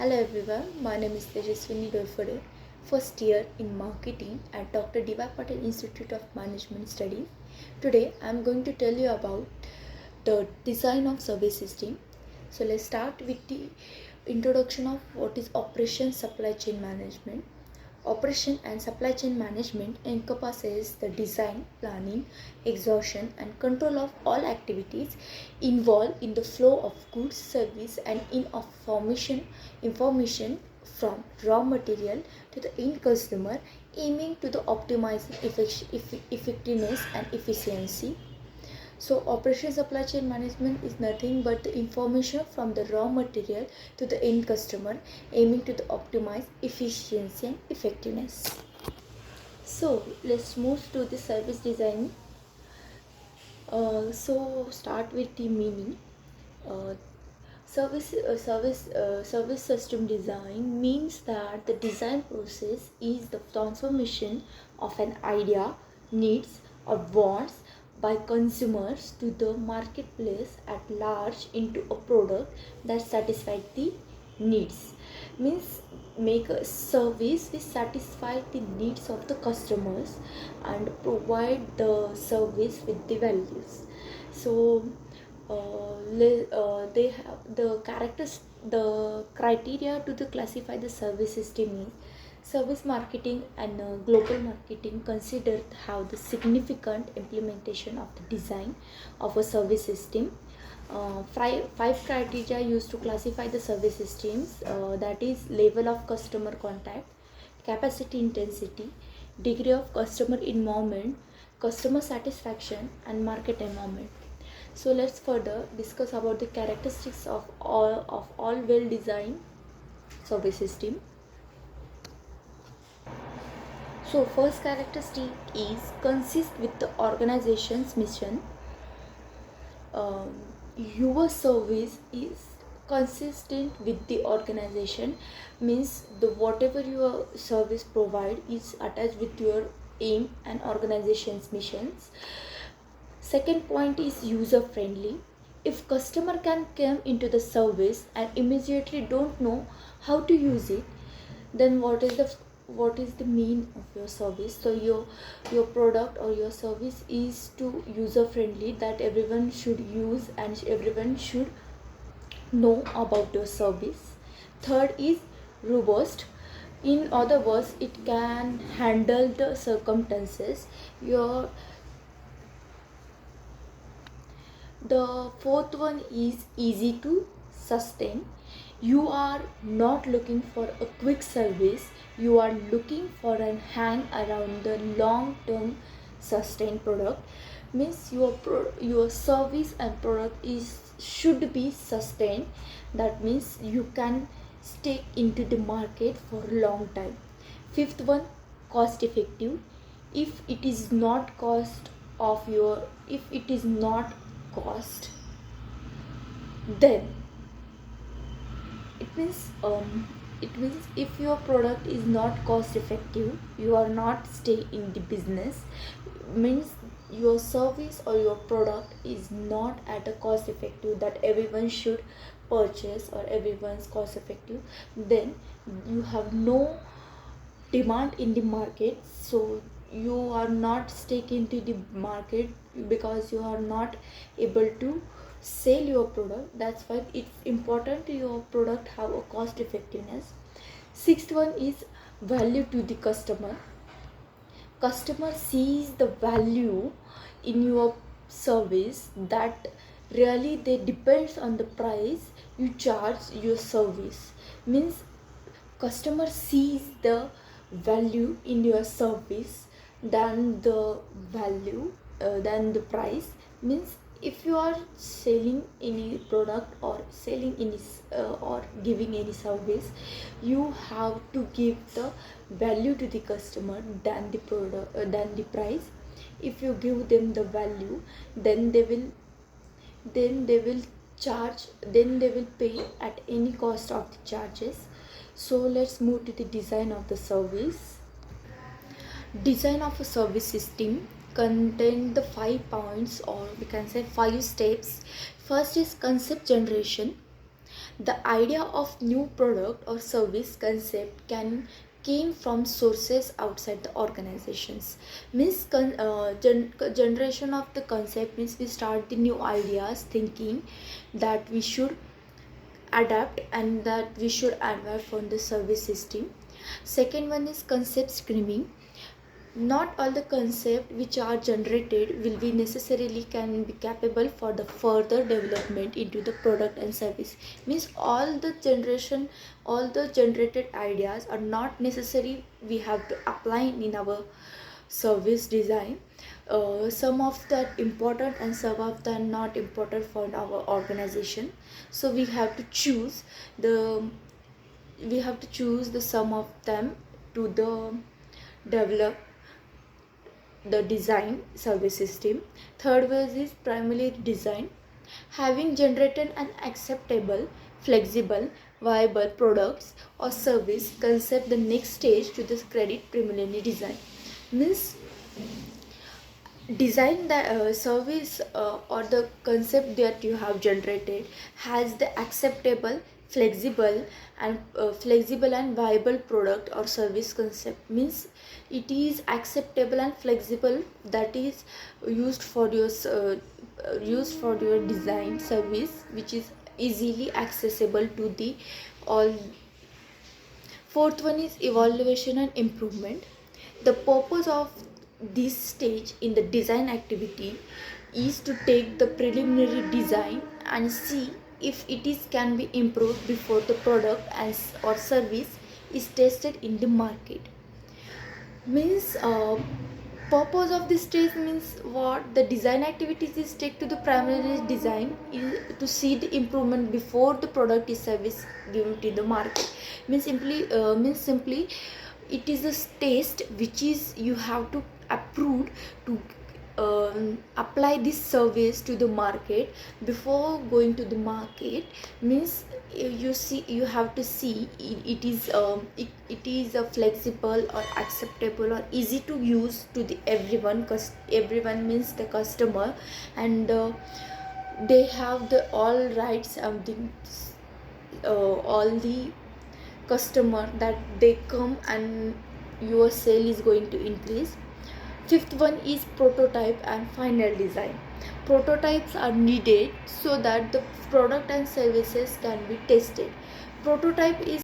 Hello everyone, my name is Tejaswini Dorfade, first year in marketing at Dr. D.Y. Patel Institute of Management Studies. Today I am going to tell you about the design of service system. So let's start with the introduction of what is operation supply chain management. Operation and supply chain management encompasses the design, planning, execution, and control of all activities involved in the flow of goods, service, and information from raw material to the end consumer, aiming to the optimizing effectiveness and efficiency. So operation supply chain management is nothing but the information from the raw material to the end customer, aiming to the optimize efficiency and effectiveness. So let's move to the service design. So start with the meaning. Uh, service system design means that the design process is the transformation of an idea, needs, or wants by consumers to the marketplace at large into a product that satisfies the needs. Means make a service which satisfy the needs of the customers and provide the service with the values. So they have the criteria to the classify the service system is service marketing and global marketing considered how the significant implementation of the design of a service system. Five criteria used to classify the service systems, that is level of customer contact, capacity intensity, degree of customer involvement, customer satisfaction, and market environment. So let's further discuss about the characteristics of all well designed service system. So first characteristic is consist with the organization's mission. Your service is consistent with the organization, means the whatever your service provide is attached with your aim and organization's missions. Second point is user friendly. If customer can come into the service and immediately don't know how to use it, then what is the mean of your service? So your product or your service is to user friendly, that everyone should use and everyone should know about your service. Third is robust. In other words, it can handle the circumstances. The fourth one is easy to sustain. You are not looking for a quick service, you are looking for an hang around the long term sustained product. Means your service and product is should be sustained. That means you can stay into the market for a long time. Fifth one, cost effective. If it is not cost, then it means if your product is not cost effective, you are not stay in the business. Means your service or your product is not at a cost effective that everyone should purchase or everyone's cost effective, then you have no demand in the market, so you are not stuck into the market because you are not able to sell your product. That's why it's important your product have a cost effectiveness. Sixth one is value to the customer. Customer sees the value in your service, that really they depends on the price you charge your service. Means customer sees the value in your service than the than the price. Means if you are selling any product or selling any or giving any service, you have to give the value to the customer than the product than the price. If you give them the value, then they will charge, then they will pay at any cost of the charges. So let's move to the design of the service. Design of a service system contain the 5 points, or we can say 5 steps. First is concept generation. The idea of new product or service concept can came from sources outside the organizations. Means generation of the concept means we start the new ideas thinking that we should adapt and that we should adapt from the service system. Second one is concept screening. Not all the concepts which are generated will be necessarily can be capable for the further development into the product and service. Means all the generated ideas are not necessary we have to apply in our service design. Some of that important and some of them not important for our organization, so the we have to choose the sum of them to the develop the design service system. Third was is primarily design. Having generated an acceptable, flexible, viable products or service concept, the next stage to this credit preliminary design. Means design the service or the concept that you have generated has the acceptable, flexible and viable product or service concept. Means it is acceptable and flexible, that is used for your design service which is easily accessible to the all. Fourth one is evaluation and improvement. The purpose of this stage in the design activity is to take the preliminary design and see if it is can be improved before the product or service is tested in the market. Means purpose of this stage means what the design activities is take to the primary design is to see the improvement before the product is service given to the market. Means simply it is a test which is you have to approve to apply this service to the market. Before going to the market means you have to see it is a flexible or acceptable or easy to use to the everyone means the customer, and they have the all rights of the all the customer that they come and your sale is going to increase. Fifth one is prototype and final design. Prototypes are needed so that the product and services can be tested. Prototype is